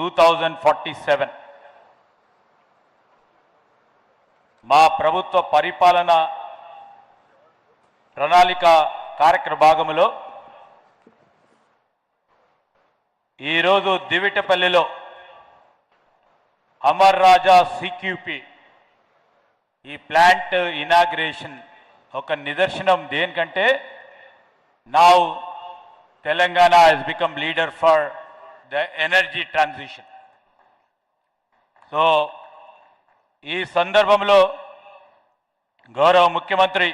2047 మా ప్రభుత్వ పరిపాలన ప్రణాళిక కార్యక్రమ భాగంలో ఈరోజు దివిటపల్లిలో అమర్ రాజా సిక్యూపీ ఈ ప్లాంట్ ఇనాగ్రేషన్ ఒక నిదర్శనం దేనికంటే now Telangana has become leader for the energy transition. So ఈ సందర్భంలో గౌరవ ముఖ్యమంత్రి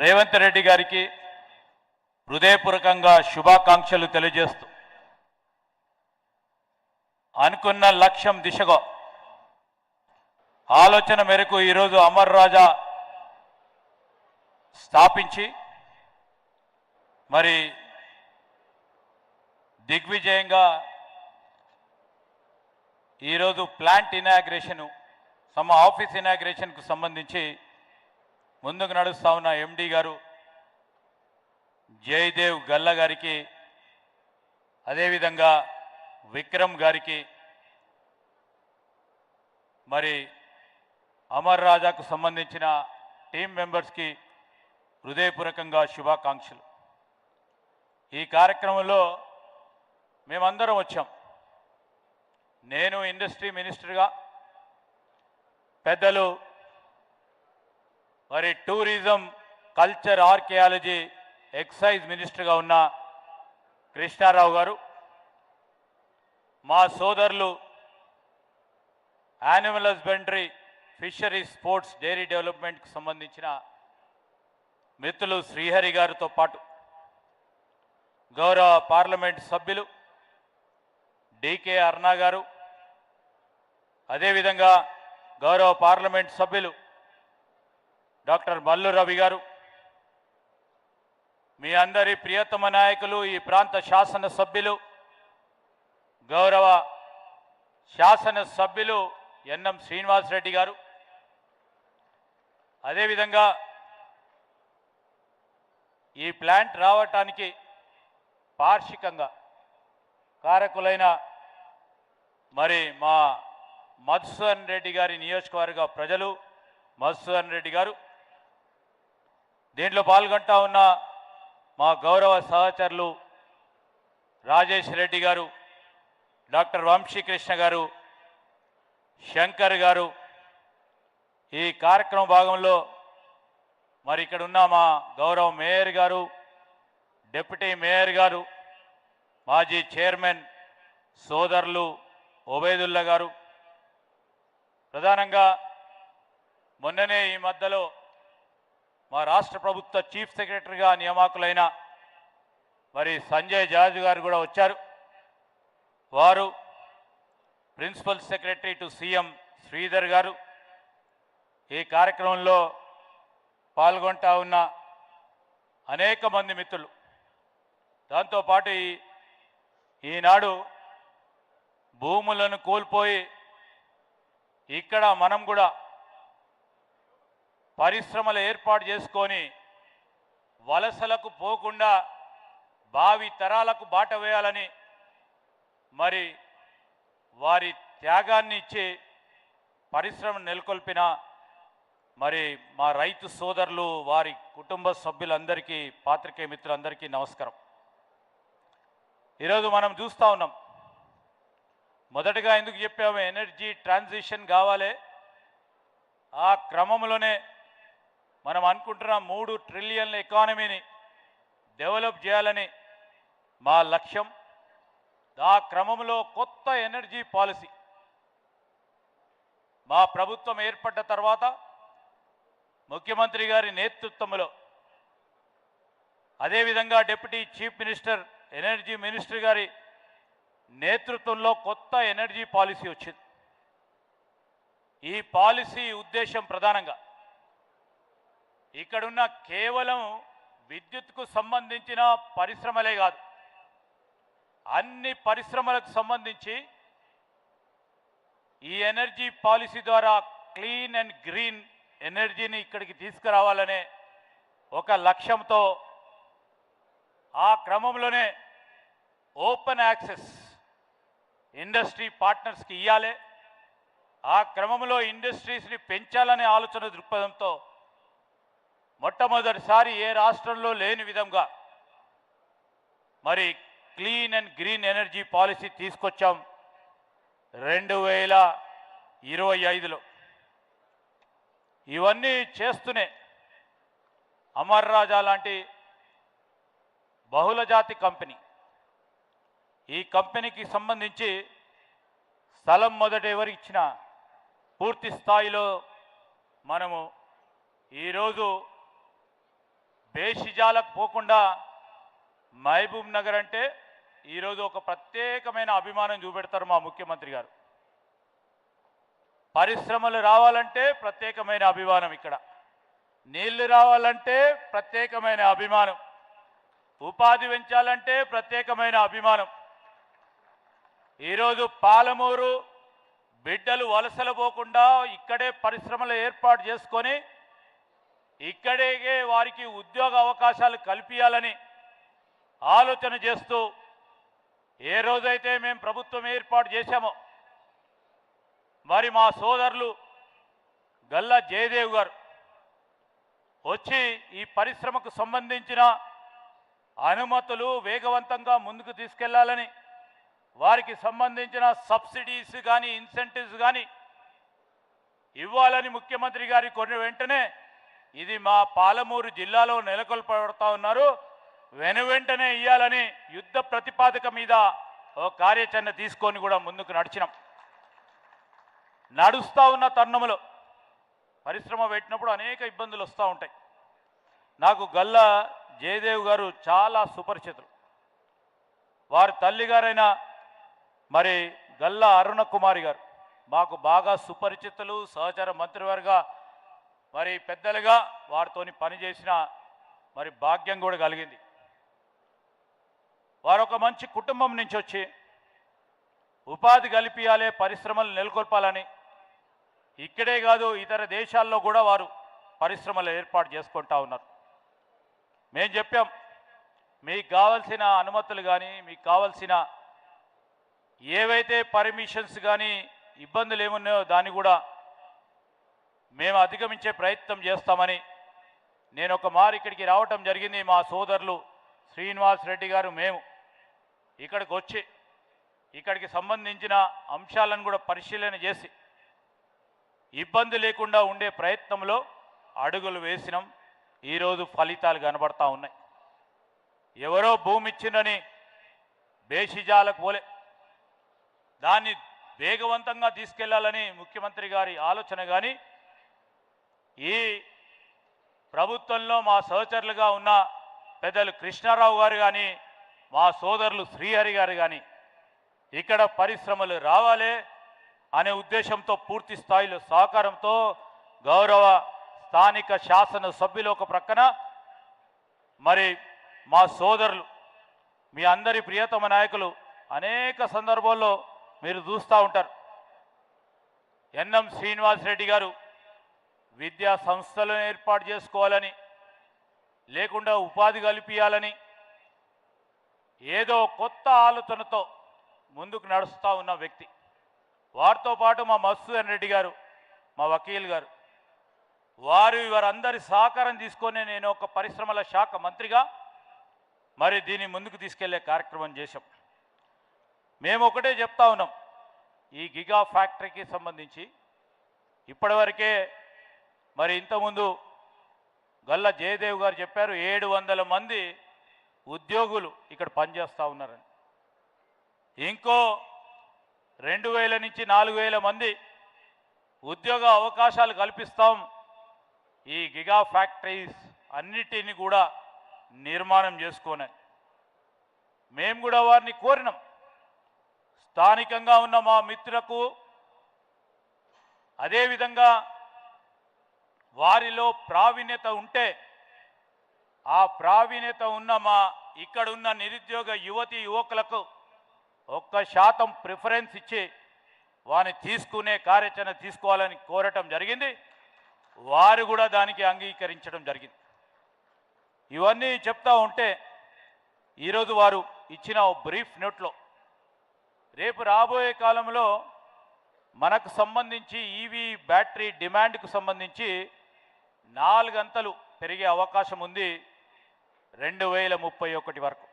రేవంత్ రెడ్డి గారికి హృదయపూర్వకంగా శుభాకాంక్షలు తెలియజేస్తూ అనుకున్న లక్ష్యం దిశగా ఆలోచన మేరకు ఈరోజు అమర్ రాజా స్థాపించి మరి దిగ్విజయంగా ఈరోజు ప్లాంట్ ఇనాగ్రేషను ఆఫీస్ ఇనాగ్రేషన్కు సంబంధించి ముందుకు నడుస్తూ ఉన్న ఎండి గారు జయదేవ్ గల్ల గారికి అదేవిధంగా విక్రమ్ గారికి మరి అమర్ రాజాకు సంబంధించిన టీం మెంబర్స్కి హృదయపూర్వకంగా శుభాకాంక్షలు. ఈ కార్యక్రమంలో మేమందరం వచ్చాం. నేను ఇండస్ట్రీ మినిస్టర్గా, పెద్దలు మరి టూరిజం, కల్చర్, ఆర్కియాలజీ, ఎక్సైజ్ మినిస్టర్గా ఉన్న కృష్ణారావు గారు, మా సోదరులు animal husbandry, fishery, sports, dairy డెవలప్మెంట్కి సంబంధించిన మిత్రులు శ్రీహరి గారితో పాటు గౌరవ పార్లమెంట్ సభ్యులు డికే అర్నా గారు, అదేవిధంగా గౌరవ పార్లమెంట్ సభ్యులు డాక్టర్ మల్లు రవి గారు, మీ అందరి ప్రియతమ నాయకులు, ఈ ప్రాంత శాసనసభ్యులు, గౌరవ శాసనసభ్యులు ఎన్ఎం శ్రీనివాసరెడ్డి గారు, అదేవిధంగా ఈ ప్లాంట్ రావటానికి పార్షికంగా కారకులైన మరి మా మధుసూదన్ రెడ్డి గారి నియోజకవర్గ ప్రజలు, మధుసూదన్ రెడ్డి గారు, దీంట్లో పాల్గొంటా ఉన్న మా గౌరవ సహచరులు రాజేష్ రెడ్డి గారు, డాక్టర్ వంశీకృష్ణ గారు, శంకర్ గారు, ఈ కార్యక్రమ భాగంలో మరి ఇక్కడ ఉన్న మా గౌరవ మేయర్ గారు, డిప్యూటీ మేయర్ గారు, మాజీ చైర్మన్ సోదరులు ఒబైదుల్లా గారు, ప్రధానంగా మొన్ననే ఈ మధ్యలో మా రాష్ట్ర ప్రభుత్వ చీఫ్ సెక్రటరీగా నియామకులైన మరి సంజయ్ జార్జ్ గారు కూడా వచ్చారు. వారు principal secretary to CM Sridhar గారు ఈ కార్యక్రమంలో పాల్గొంటా ఉన్న అనేక మంది మిత్రులు, దాంతోపాటు ఈనాడు భూములను కోల్పోయి ఇక్కడ మనం కూడా పరిశ్రమలు ఏర్పాటు చేసుకొని వలసలకు పోకుండా భావి తరాలకు బాట వేయాలని మరి వారి త్యాగాన్ని ఇచ్చి పరిశ్రమను నెలకొల్పిన మరి మా రైతు సోదరులు, వారి కుటుంబ సభ్యులందరికీ, పాత్రికేయ మిత్రులందరికీ నమస్కారం. ఈరోజు మనం చూస్తూ ఉన్నాం, మొదటగా ఎందుకు చెప్పాము ఎనర్జీ ట్రాన్సిషన్ కావాలి, ఆ క్రమంలోనే మనం అనుకుంటున్న 3 ట్రిలియన్ల ఎకానమీని డెవలప్ చేయాలని మా లక్ష్యం. ఆ క్రమంలో కొత్త ఎనర్జీ పాలసీ మా ప్రభుత్వం ఏర్పడ్డ తర్వాత ముఖ్యమంత్రి గారి నేతృత్వంలో, అదేవిధంగా deputy chief minister, energy minister గారి నేతృత్వంలో కొత్త ఎనర్జీ పాలసీ వచ్చింది. ఈ పాలసీ ఉద్దేశం ప్రధానంగా ఇక్కడున్న కేవలం విద్యుత్కు సంబంధించిన పరిశ్రమలే కాదు, అన్ని పరిశ్రమలకు సంబంధించి ఈ ఎనర్జీ పాలసీ ద్వారా క్లీన్ అండ్ గ్రీన్ ఎనర్జీని ఇక్కడికి తీసుకురావాలనే ఒక లక్ష్యంతో ఆ క్రమంలోనే ఓపెన్ యాక్సెస్ ఇండస్ట్రీ పార్ట్నర్స్కి ఇవ్వాలి. ఆ క్రమంలో ఇండస్ట్రీస్ని పెంచాలనే ఆలోచన దృక్పథంతో మొట్టమొదటిసారి ఏ రాష్ట్రంలో లేని విధంగా మరి clean and green energy policy తీసుకొచ్చాం 2025లో. ఇవన్నీ చేస్తూనే అమర్ రాజా లాంటి బహుళజాతి కంపెనీ, ఈ కంపెనీకి సంబంధించి స్థలం మొదట ఎవరికి ఇచ్చినా పూర్తి స్థాయిలో మనము ఈరోజు బేషిజాలకు పోకుండా మహబూబ్ నగర్ అంటే ఈరోజు ఒక ప్రత్యేకమైన అభిమానం చూపెడతారు మా ముఖ్యమంత్రి గారు. పరిశ్రమలు రావాలంటే ప్రత్యేకమైన అభిమానం, ఇక్కడ నీళ్లు రావాలంటే ప్రత్యేకమైన అభిమానం, ఉపాధి పెంచాలంటే ప్రత్యేకమైన అభిమానం. ఈరోజు పాలమూరు బిడ్డలు వలసలు పోకుండా ఇక్కడే పరిశ్రమలు ఏర్పాటు చేసుకొని ఇక్కడే వారికి ఉద్యోగ అవకాశాలు కల్పించాలని ఆలోచన చేస్తూ ఏ రోజైతే మేము ప్రభుత్వం ఏర్పాటు చేశామో మరి మా సోదరులు గల్లా జయదేవ్ గారు వచ్చి ఈ పరిశ్రమకు సంబంధించిన అనుమతులు వేగవంతంగా ముందుకు తీసుకెళ్లాలని, వారికి సంబంధించిన సబ్సిడీస్ కానీ ఇన్సెంటివ్స్ కానీ ఇవ్వాలని ముఖ్యమంత్రి గారి కొన్ని వెంటనే ఇది మా పాలమూరు జిల్లాలో నెలకొల్పబడతా ఉన్నారు, వెనువెంటనే ఇవ్వాలని యుద్ధ ప్రతిపాదక మీద ఓ కార్యాచరణ తీసుకొని కూడా ముందుకు నడిచినాం. నడుస్తూ ఉన్న తరుణంలో పరిశ్రమ పెట్టినప్పుడు అనేక ఇబ్బందులు వస్తూ ఉంటాయి. నాకు గల్లా జయదేవ్ గారు చాలా సుపరిచితులు. వారి తల్లిగారైన మరి గల్లా అరుణ కుమారి గారు మాకు బాగా సుపరిచితులు, సహచర మంత్రివర్గ మరి పెద్దలుగా వారితోని పనిచేసిన మరి భాగ్యం కూడా కలిగింది. వారు ఒక మంచి కుటుంబం నుంచి వచ్చి ఉపాధి కల్పించాలి, పరిశ్రమలు నెలకొల్పాలని ఇక్కడే కాదు ఇతర దేశాల్లో కూడా వారు పరిశ్రమలు ఏర్పాటు చేసుకుంటా ఉన్నారు. మేము చెప్పాం, మీకు కావాల్సిన అనుమతులు కానీ మీకు కావాల్సిన ఏవైతే పర్మిషన్స్ కానీ ఇబ్బందులు ఏమున్నాయో దాన్ని కూడా మేము అధిగమించే ప్రయత్నం చేస్తామని నేను ఒక మారు ఇక్కడికి రావటం జరిగింది. మా సోదరులు శ్రీనివాస్ రెడ్డి గారు మేము ఇక్కడికి వచ్చి ఇక్కడికి సంబంధించిన అంశాలను కూడా పరిశీలన చేసి ఇబ్బంది లేకుండా ఉండే ప్రయత్నంలో అడుగులు వేసినాం. ఈరోజు ఫలితాలు కనబడతా ఉన్నాయి. ఎవరో భూమి ఇచ్చిందని బేషిజాలకు పోలే, దాన్ని వేగవంతంగా తీసుకెళ్లాలని ముఖ్యమంత్రి గారి ఆలోచన. కానీ ఈ ప్రభుత్వంలో మా సహచరులుగా ఉన్న పెద్దలు కృష్ణారావు గారు కానీ మా సోదరులు శ్రీహరి గారు కానీ ఇక్కడ పరిశ్రమలు రావాలి అనే ఉద్దేశంతో పూర్తి స్థాయిలో సహకారంతో గౌరవ స్థానిక శాసన సభ్యులు ఒక ప్రక్కన మరి మా సోదరులు మీ అందరి ప్రియతమ నాయకులు అనేక సందర్భాల్లో మీరు చూస్తూ ఉంటారు. ఎన్ఎం శ్రీనివాస్ రెడ్డి గారు విద్యా సంస్థలను ఏర్పాటు చేసుకోవాలని, లేకుండా ఉపాధి కల్పించాలని ఏదో కొత్త ఆలోచనతో ముందుకు నడుస్తూ ఉన్న వ్యక్తి. వారితో పాటు మా మధుసూదన్ రెడ్డి గారు, మా వకీల్ గారు, వారందరి సహకారం తీసుకొని నేను ఒక పరిశ్రమల శాఖ మంత్రిగా మరి దీన్ని ముందుకు తీసుకెళ్లే కార్యక్రమం చేశాం. మేము ఒకటే చెప్తా ఉన్నాం, ఈ గిగా ఫ్యాక్టరీకి సంబంధించి ఇప్పటివరకే మరి ఇంతకుముందు గల్లా జయదేవ్ గారు చెప్పారు 700 మంది ఉద్యోగులు ఇక్కడ పనిచేస్తూ ఉన్నారని. ఇంకో 2000 నుంచి 4000 మంది ఉద్యోగ అవకాశాలు కల్పిస్తాం. ఈ గిగా ఫ్యాక్టరీస్ అన్నిటిని కూడా నిర్మాణం చేసుకొని మేము కూడా వారిని కోరినాం. స్థానికంగా ఉన్న మా మిత్రులకు అదేవిధంగా వారిలో ప్రావీణ్యత ఉంటే ఆ ప్రావీణ్యత ఉన్న మా ఇక్కడున్న నిరుద్యోగ యువతి యువకులకు 1% ప్రిఫరెన్స్ ఇచ్చి వారిని తీసుకునే కార్యాచరణ తీసుకోవాలని కోరటం జరిగింది. వారు కూడా దానికి అంగీకరించడం జరిగింది. ఇవన్నీ చెప్తా ఉంటే ఈరోజు వారు ఇచ్చిన బ్రీఫ్ నోట్లో రేపు రాబోయే కాలంలో మనకు సంబంధించి ఈవీ బ్యాటరీ డిమాండ్కు సంబంధించి 4 గంటలు పెరిగే అవకాశం ఉంది 2031 వరకు.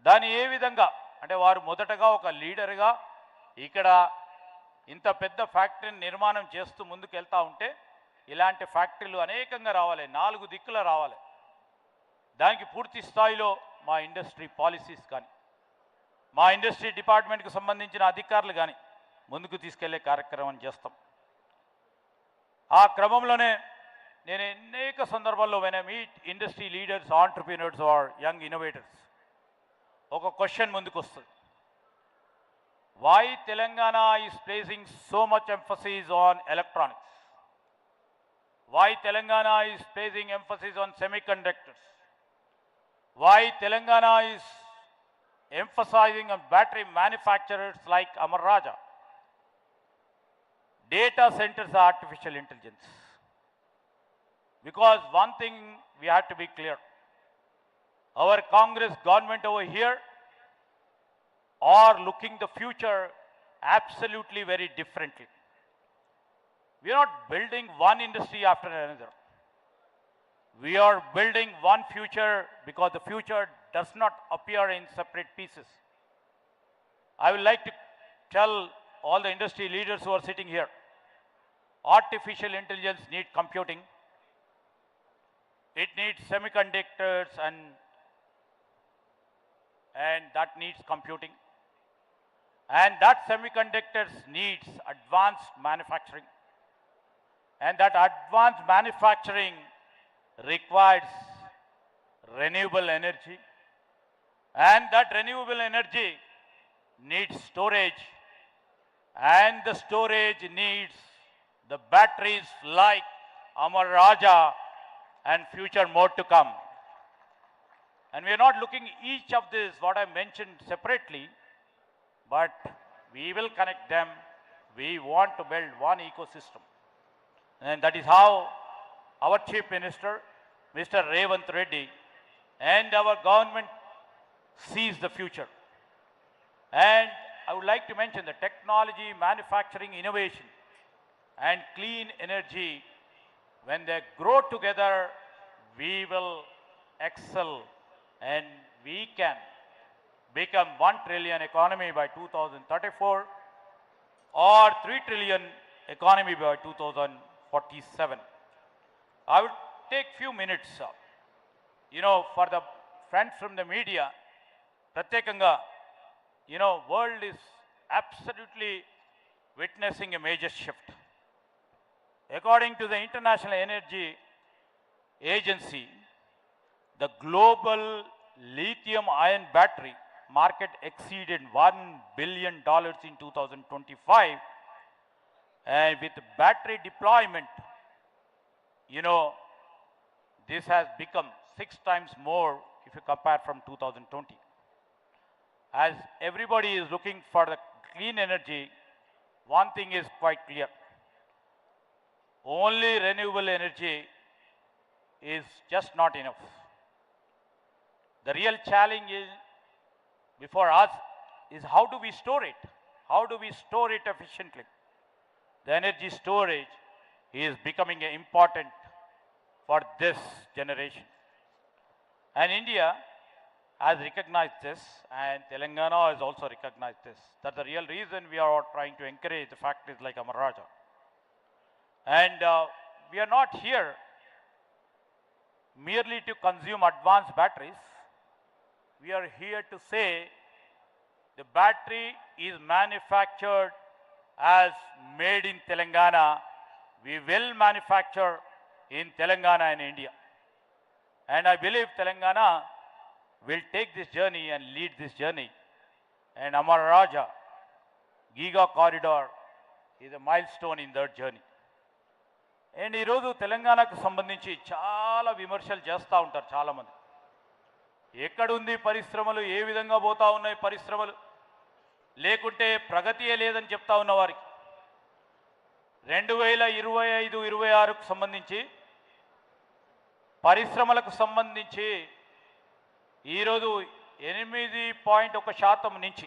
దాని ఏ విధంగా అంటే వారు మొదటగా ఒక లీడర్గా ఇక్కడ ఇంత పెద్ద ఫ్యాక్టరీని నిర్మాణం చేస్తూ ముందుకు వెళ్తూ ఉంటే ఇలాంటి ఫ్యాక్టరీలు అనేకంగా రావాలి, 4 దిక్కుల రావాలి. దానికి పూర్తి స్థాయిలో మా ఇండస్ట్రీ పాలసీస్ కానీ మా ఇండస్ట్రీ డిపార్ట్మెంట్కి సంబంధించిన అధికారులు కానీ ముందుకు తీసుకెళ్లే కార్యక్రమం చేస్తాం. ఆ క్రమంలోనే నేను అనేక సందర్భాల్లో when I meet industry leaders, entrepreneurs or young innovators, ఒక క్వశ్చన్ ముందుకు వస్తుంది. Why Telangana is placing so much emphasis on electronics? Why Telangana is placing emphasis on semiconductors? Why Telangana is emphasizing on battery manufacturers like Amara Raja? Data centers are artificial intelligence. Because one thing we have to be clear, our Congress government over here are looking the future absolutely very differently. We are not building one industry after another. We are building one future because the future does not appear in separate pieces. I would like to tell all the industry leaders who are sitting here, artificial intelligence needs computing. It needs semiconductors and that needs computing. And that semiconductors needs advanced manufacturing. And that advanced manufacturing requires renewable energy, and that renewable energy needs storage, and the storage needs the batteries like Amara Raja and future more to come. And we are not looking each of this what I mentioned separately, but we will connect them. We want to build one ecosystem, and that is how our Chief Minister, Mr. Revanth Reddy, and our government sees the future. And I would like to mention the technology, manufacturing, innovation, and clean energy, when they grow together, we will excel and we can become 1 trillion economy by 2034 or 3 trillion economy by 2047. I would take few minutes, for the friends from the media, Pratyekanga, world is absolutely witnessing a major shift. According to the International Energy Agency, the global lithium ion battery market exceeded $1 billion in 2025, and with battery deployment, this has become 6 times more if you compare from 2020. As everybody is looking for the clean energy, one thing is quite clear. Only renewable energy is just not enough. The real challenge is before us is how do we store it? How do we store it efficiently? The energy storage is becoming important for this generation. And India has recognized this, and Telangana has also recognized this. That's the real reason we are trying to encourage the factories like Amara Raja. And we are not here merely to consume advanced batteries. We are here to say the battery is manufactured as made in Telangana. We will manufacture in Telangana and India. And I believe Telangana will take this journey and lead this journey. And Amara Raja Giga Corridor is a milestone in that journey. And ఈ రోజు తెలంగాణకు సంబంధించి చాలా విమర్శలు చేస్తూ ఉంటారు చాలామంది. ఎక్కడుంది పరిశ్రమలు, ఏ విధంగా పోతా ఉన్నాయి పరిశ్రమలు, లేకుంటే ప్రగతియే లేదని చెప్తా ఉన్న వారికి 2025-26కు సంబంధించి పరిశ్రమలకు సంబంధించి ఈరోజు 8.1% నుంచి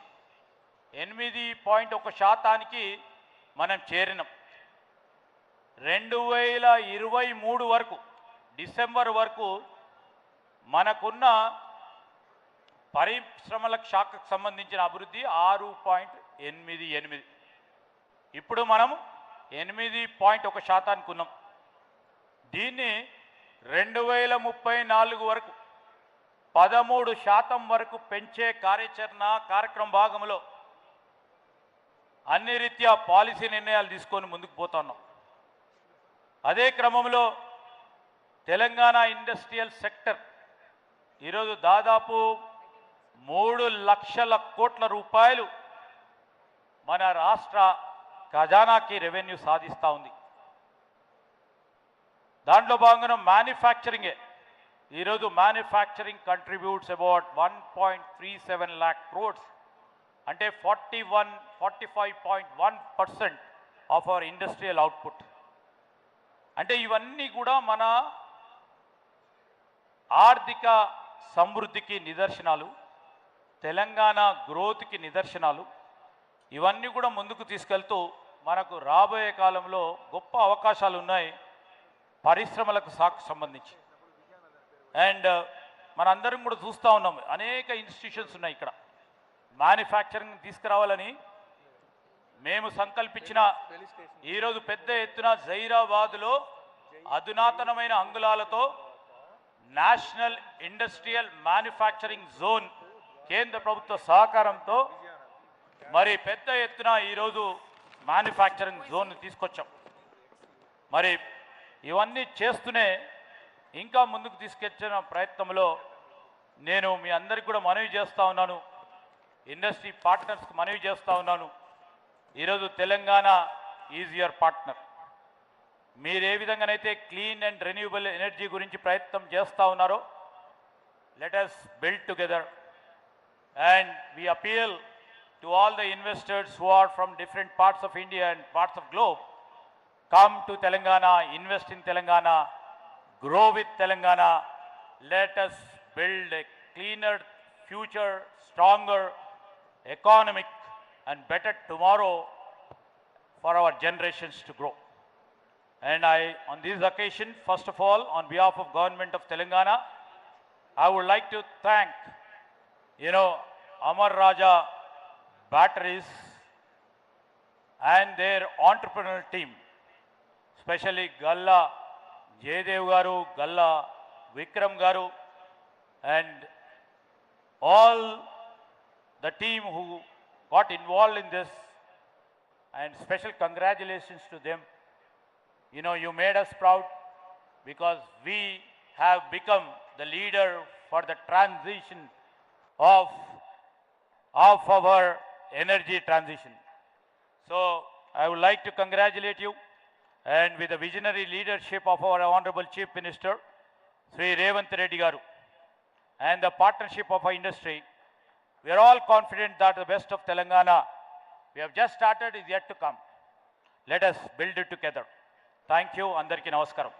8.1%కి మనం చేరినాం. 2023 వరకు డిసెంబర్ వరకు మనకున్న పరిశ్రమల శాఖకు సంబంధించిన అభివృద్ధి 6.88. ఇప్పుడు మనం 8.1% ఉన్నాం. దీన్ని 2034 వరకు 13% వరకు పెంచే కార్యక్రమ భాగంలో అన్ని రీత్యా పాలసీ నిర్ణయాలు తీసుకొని ముందుకు పోతున్నాం. అదే క్రమంలో తెలంగాణ ఇండస్ట్రియల్ సెక్టర్ ఈరోజు దాదాపు 3 లక్షల కోట్ల రూపాయలు మన రాష్ట్ర ఖజానాకి రెవెన్యూ సాధిస్తూ ఉంది. దాంట్లో భాగంగా మ్యానుఫ్యాక్చరింగే ఈరోజు manufacturing contributes about 1.37 lakh crores, అంటే 45.1% ఆఫ్ అవర్ ఇండస్ట్రియల్ అవుట్పుట్. అంటే ఇవన్నీ కూడా మన ఆర్థిక సమృద్ధికి నిదర్శనాలు, తెలంగాణ గ్రోత్కి నిదర్శనాలు. ఇవన్నీ కూడా ముందుకు తీసుకెళ్తూ మనకు రాబోయే కాలంలో గొప్ప అవకాశాలు ఉన్నాయి పరిశ్రమలకు సంబంధించి. అండ్ మనందరం కూడా చూస్తూ ఉన్నాం, అనేక ఇన్స్టిట్యూషన్స్ ఉన్నాయి ఇక్కడ. మ్యానుఫ్యాక్చరింగ్ తీసుకురావాలని మేము సంకల్పించిన ఈరోజు పెద్ద ఎత్తున జైరాబాద్లో అధునాతనమైన అంగుళాలతో నేషనల్ ఇండస్ట్రియల్ మ్యానుఫ్యాక్చరింగ్ జోన్ కేంద్ర ప్రభుత్వ సహకారంతో మరి పెద్ద ఎత్తున ఈరోజు మ్యానుఫ్యాక్చరింగ్ జోన్ తీసుకొచ్చాం. మరి ఇవన్నీ చేస్తూనే ఇంకా ముందుకు తీసుకొచ్చిన ప్రయత్నంలో నేను మీ అందరికి కూడా మనవి చేస్తూ ఉన్నాను, ఇండస్ట్రీ పార్ట్నర్స్కి మనవి చేస్తూ ఉన్నాను. ఈరోజు తెలంగాణ ఈజ్ యువర్ పార్ట్నర్. మీరు ఏ విధంగానైతే క్లీన్ అండ్ రెన్యూవబుల్ ఎనర్జీ గురించి ప్రయత్నం చేస్తూ ఉన్నారో, let us build together and we appeal to all the investors who are from different parts of India and parts of globe, come to Telangana, invest in Telangana, grow with Telangana. Let us build a cleaner future, stronger economic and better tomorrow for our generations to grow. And on this occasion, first of all, on behalf of Government of Telangana, I would like to thank, Amar Raja Batteries and their entrepreneurial team, especially Galla Jaydev Garu, Galla Vikram Garu, and all the team who got involved in this, and special congratulations to them. You made us proud because we have become the leader for the transition of our energy transition. So I would like to congratulate you, and with the visionary leadership of our Honorable Chief Minister, Sri Revanth Reddy Garu, and the partnership of our industry, we are all confident that the best of Telangana we have just started is yet to come. Let us build it together. Thank you. Andarki namaskaram.